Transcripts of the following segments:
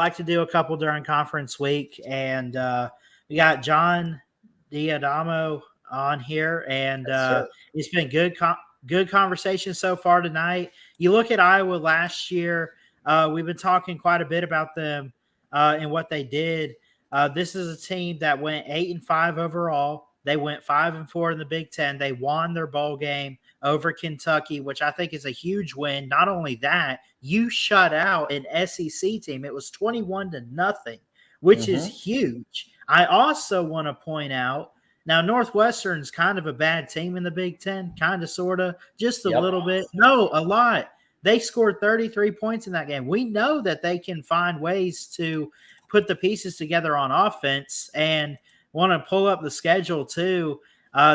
like to do a couple during conference week, and we got John Diadamo on here, and it's been good conversation so far tonight. You look at Iowa last year. We've been talking quite a bit about them and what they did. This is a team that went 8-5 overall. They went 5-4 in the Big Ten. They won their bowl game over Kentucky, which I think is a huge win. Not only that, you shut out an SEC team. It was 21-0, which is huge. I also want to point out, now Northwestern's kind of a bad team in the Big Ten, kind of, sort of, just a little bit. No, a lot. They scored 33 points in that game. We know that they can find ways to put the pieces together on offense, and want to pull up the schedule too.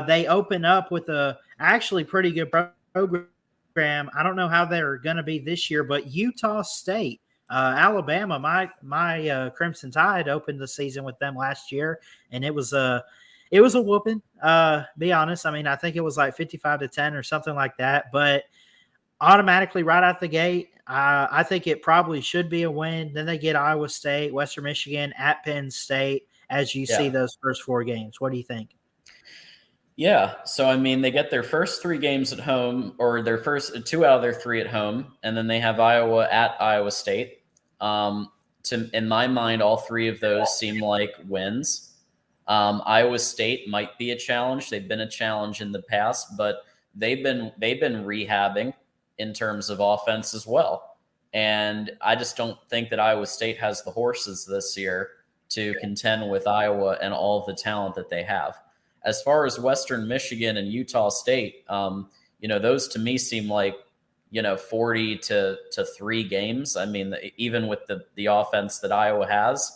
They open up with a actually pretty good program. I don't know how they're going to be this year, but Utah State, Alabama, my Crimson Tide opened the season with them last year, and it was a whooping. Be honest, I mean, I think it was like 55-10 or something like that, but automatically right out the gate, I think it probably should be a win. Then they get Iowa State, Western Michigan, at Penn State as you see those first 4 games. What do you think? Yeah. So, I mean, they get their first 3 games at home, or their first 2 out of their 3 at home, and then they have Iowa at Iowa State. In my mind, all 3 of those seem like wins. Iowa State might be a challenge. They've been a challenge in the past, but they've been rehabbing in terms of offense as well. And I just don't think that Iowa State has the horses this year to contend with Iowa and all of the talent that they have. As far as Western Michigan and Utah State, those to me seem like, 40-3 games. I mean, even with the offense that Iowa has,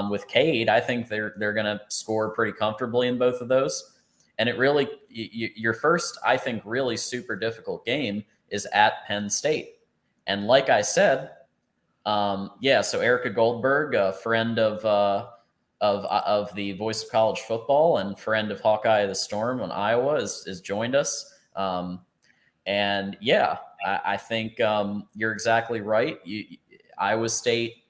with Cade, I think they're going to score pretty comfortably in both of those. And it really, your first, I think, really super difficult game is at Penn State. And like I said, so Erica Goldberg, a friend of the Voice of College Football and friend of Hawkeye the Storm on Iowa, is joined us. I think you're exactly right. Iowa State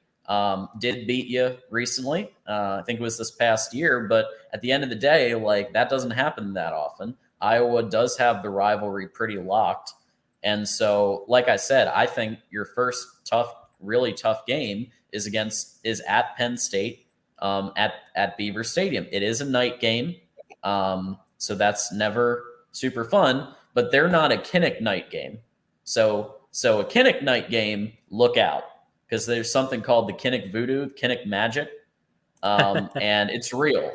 did beat you recently. I think it was this past year, but at the end of the day, like, that doesn't happen that often. Iowa does have the rivalry pretty locked. And so, like I said, I think your first really tough game is at Penn State, at Beaver Stadium. It is a night game, so that's never super fun. But they're not a Kinnick night game. So a Kinnick night game, look out, because there's something called the Kinnick voodoo, Kinnick magic, and it's real.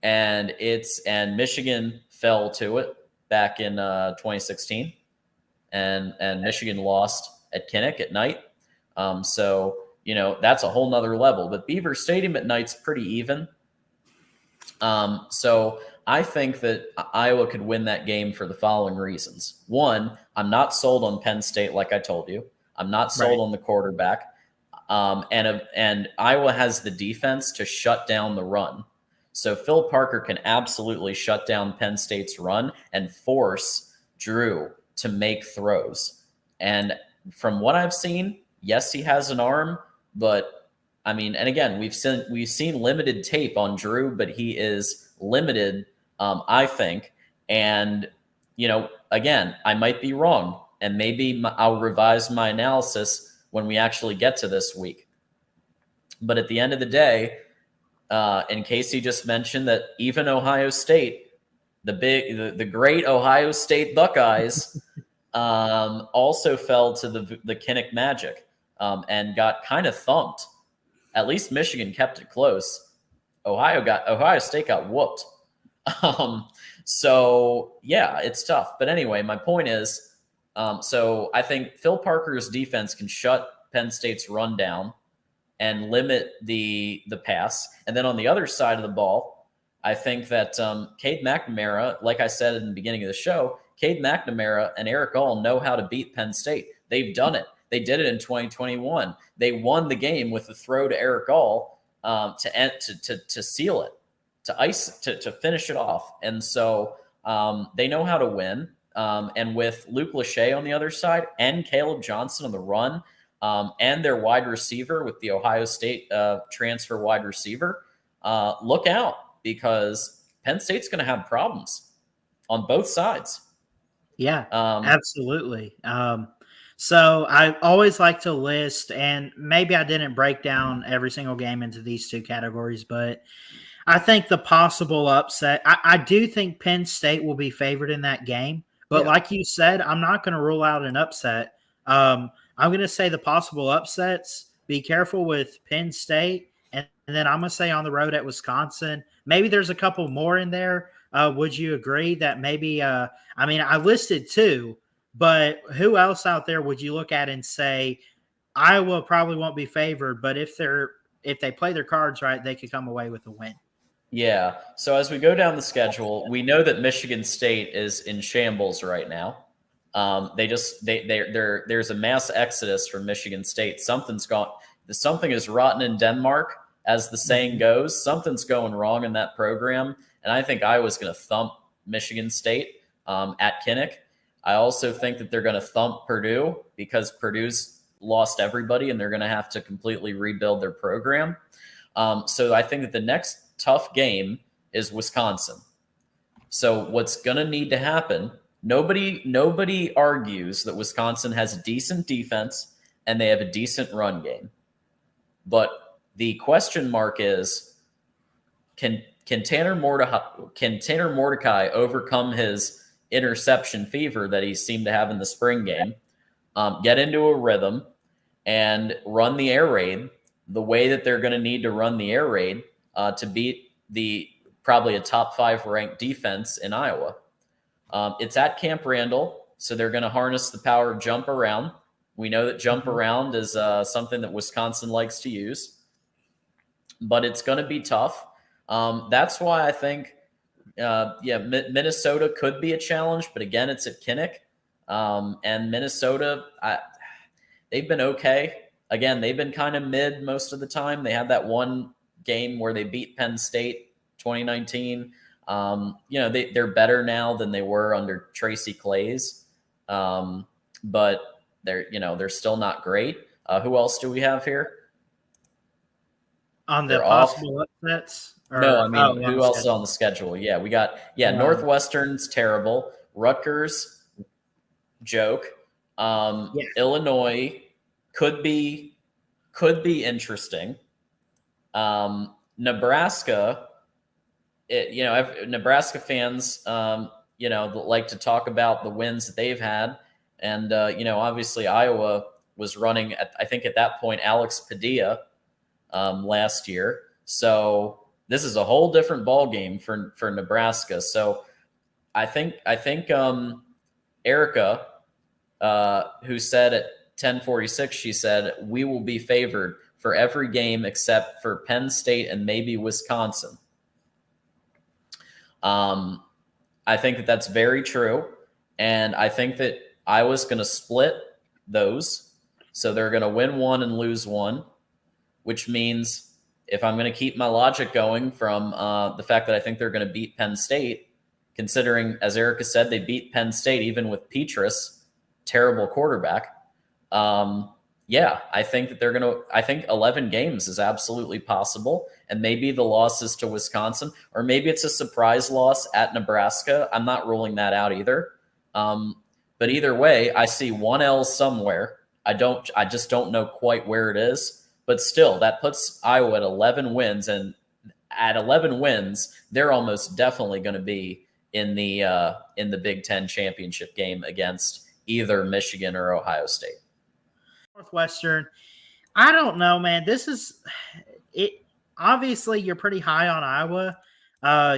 And Michigan fell to it back in 2016. And Michigan lost at Kinnick at night. That's a whole nother level. But Beaver Stadium at night's pretty even. So I think that Iowa could win that game for the following reasons. One, I'm not sold on Penn State, like I told you. I'm not sold on the quarterback. And Iowa has the defense to shut down the run. So Phil Parker can absolutely shut down Penn State's run and force Drew to make throws. And from what I've seen, yes, he has an arm, but I mean, and again, we've seen limited tape on Drew, but he is limited, I think. And, again, I might be wrong, and maybe I'll revise my analysis when we actually get to this week. But at the end of the day, in case you just mentioned that even Ohio State, the great Ohio State Buckeyes, also fell to the Kinnick magic, and got kind of thumped. At least Michigan kept it close. Ohio State got whooped. It's tough. But anyway, my point is, so I think Phil Parker's defense can shut Penn State's run down and limit the pass. And then on the other side of the ball, I think that Cade McNamara, like I said in the beginning of the show, Cade McNamara and Eric All know how to beat Penn State. They've done it. They did it in 2021. They won the game with a throw to Eric All to seal it, to finish it off. And so they know how to win. And with Luke Lachey on the other side and Caleb Johnson on the run, and their wide receiver with the Ohio State transfer wide receiver, look out, because Penn State's going to have problems on both sides. Yeah, absolutely. So I always like to list, and maybe I didn't break down every single game into these two categories, but I think the possible upset, I do think Penn State will be favored in that game. But like you said, I'm not going to rule out an upset. I'm going to say the possible upsets, be careful with Penn State. And then I'm going to say on the road at Wisconsin. Maybe there's a couple more in there. Would you agree that maybe, I listed two, but who else out there would you look at and say Iowa probably won't be favored, but if they play their cards right, they could come away with a win? Yeah. So as we go down the schedule, we know that Michigan State is in shambles right now. There's a mass exodus from Michigan State. Something is rotten in Denmark, as the saying goes. Something's going wrong in that program, and I think Iowa's going to thump Michigan State at Kinnick. I also think that they're going to thump Purdue, because Purdue's lost everybody, and they're going to have to completely rebuild their program. So I think that the next tough game is Wisconsin. So what's going to need to happen, nobody argues that Wisconsin has a decent defense and they have a decent run game. But the question mark is, can Tanner Mordecai overcome his interception fever that he seemed to have in the spring game, get into a rhythm, and run the air raid the way that they're going to need to run the air raid to beat probably a top 5 ranked defense in Iowa. It's at Camp Randall, so they're going to harness the power of jump around. We know that jump around is something that Wisconsin likes to use, but it's going to be tough. That's why I think, Minnesota could be a challenge, but again, it's at Kinnick. And Minnesota, they've been okay. Again, they've been kind of mid most of the time. They had that one game where they beat Penn State 2019. They're better now than they were under Tracy Claeys, but they're still not great. Who else do we have here on the possible upsets? Who else is on the schedule? Yeah, we got Northwestern's terrible, Rutgers joke, Illinois could be interesting. Nebraska, Nebraska fans, like to talk about the wins that they've had. And, obviously Iowa was running I think at that point, Alex Padilla last year. So this is a whole different ball game for Nebraska. So I think Erica, who said at 10:46, she said, we will be favored for every game except for Penn State and maybe Wisconsin. I think that that's very true. And I think that Iowa's going to split those. So they're going to win one and lose one, which means if I'm going to keep my logic going from the fact that I think they're going to beat Penn State, considering, as Erica said, they beat Penn State even with Petrus, terrible quarterback. I think that I think 11 games is absolutely possible. And maybe the loss is to Wisconsin, or maybe it's a surprise loss at Nebraska. I'm not ruling that out either. But either way, I see one L somewhere. I just don't know quite where it is, but still that puts Iowa at 11 wins. And at 11 wins, they're almost definitely going to be in the Big Ten championship game against either Michigan or Ohio State. Northwestern, I don't know, man. This is it. Obviously, you're pretty high on Iowa.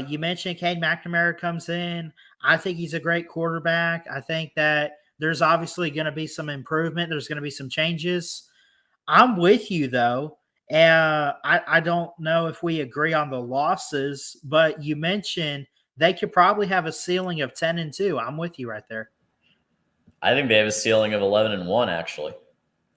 You mentioned Cade McNamara comes in. I think he's a great quarterback. I think that there's obviously going to be some improvement. There's going to be some changes. I'm with you, though. I don't know if we agree on the losses, but you mentioned they could probably have a ceiling of 10-2. I'm with you right there. I think they have a ceiling of 11-1, actually.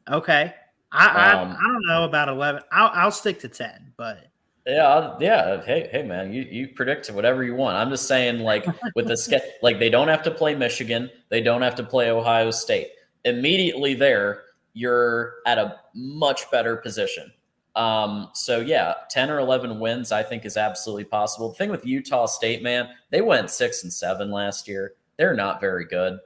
Okay. I don't know about 11. I'll stick to 10, but yeah. Hey, man, you predict whatever you want. I'm just saying, like, with the like, they don't have to play Michigan, they don't have to play Ohio State. Immediately there, you're at a much better position. So yeah, 10 or 11 wins, I think, is absolutely possible. The thing with Utah State, man, they went 6-7 last year. They're not very good.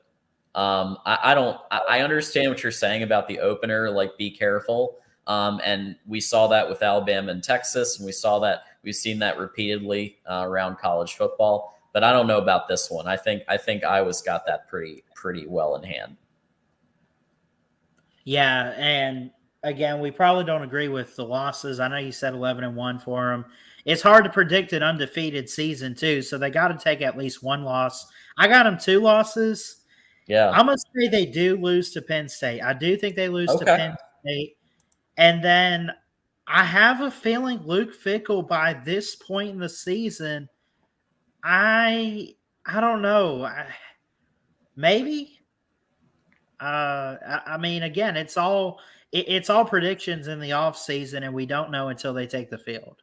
I understand what you're saying about the opener, like be careful. And we saw that with Alabama and Texas, and we've seen that repeatedly around college football. But I don't know about this one. I think Iowa's got that pretty well in hand. Yeah, and again, we probably don't agree with the losses. I know you said 11-1 for them. It's hard to predict an undefeated season too, so they got to take at least one loss. I got them 2 losses. Yeah, I'm gonna say they do lose to Penn State. I do think they lose to Penn State, and then I have a feeling Luke Fickell by this point in the season. I don't know. Maybe. I mean, again, it's all predictions in the off season, and we don't know until they take the field.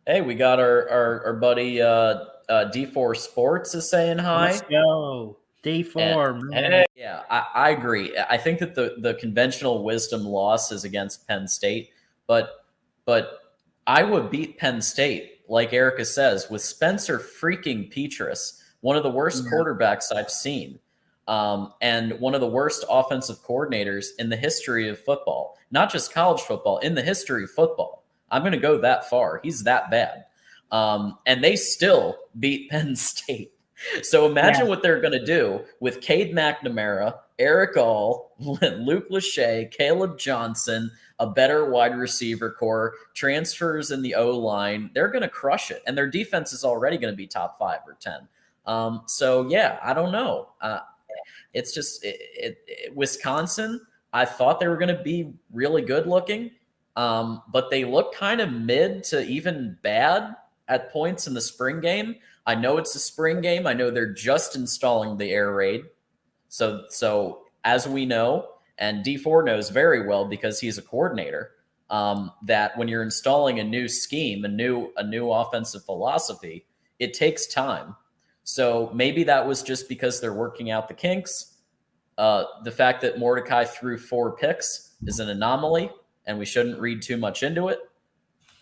Hey, we got our buddy D4 Sports is saying hi. Let's go. D4. And, yeah, I agree. I think that the conventional wisdom loss is against Penn State, but Iowa beat Penn State, like Erica says, with Spencer freaking Petras, one of the worst quarterbacks I've seen. And one of the worst offensive coordinators in the history of football, not just college football, in the history of football. I'm going to go that far. He's that bad. And they still beat Penn State. So imagine what they're going to do with Cade McNamara, Eric All, Luke Lachey, Caleb Johnson, a better wide receiver core, transfers in the O-line. They're going to crush it. And their defense is already going to be top 5 or 10. So, yeah, I don't know. It's just Wisconsin, I thought they were going to be really good looking, but they look kind of mid to even bad at points in the spring game. I know it's a spring game. I know they're just installing the air raid. So as we know, and D4 knows very well because he's a coordinator, that when you're installing a new scheme, a new offensive philosophy, it takes time. So maybe that was just because they're working out the kinks. The fact that Mordecai threw 4 picks is an anomaly, and we shouldn't read too much into it.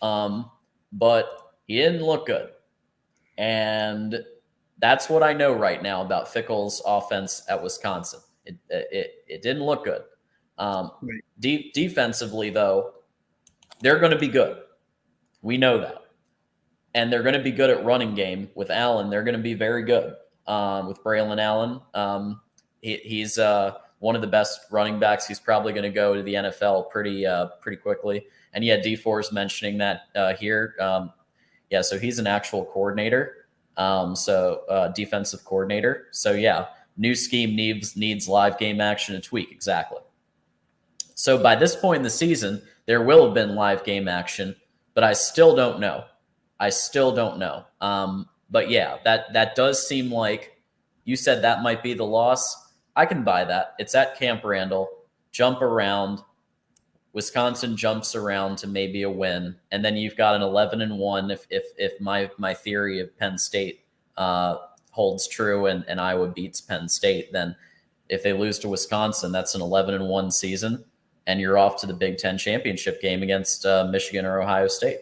But he didn't look good. And that's what I know right now about Fickell's offense at Wisconsin. It didn't look good. Defensively, though, they're going to be good. We know that. And they're going to be good at running game with Allen. They're going to be very good with Braylon Allen. He's one of the best running backs. He's probably going to go to the NFL pretty quickly. And yeah, D4 is mentioning that here. So he's an actual coordinator. Defensive coordinator. So yeah, new scheme needs live game action to tweak. Exactly. So by this point in the season, there will have been live game action, but I still don't know. But yeah, that does seem like you said that might be the loss. I can buy that. It's at Camp Randall. Jump around. Wisconsin jumps around to maybe a win, and then you've got an 11-1 if my theory of Penn State holds true and Iowa beats Penn State. Then if they lose to Wisconsin, that's an 11-1 season, and you're off to the Big Ten championship game against Michigan or Ohio State.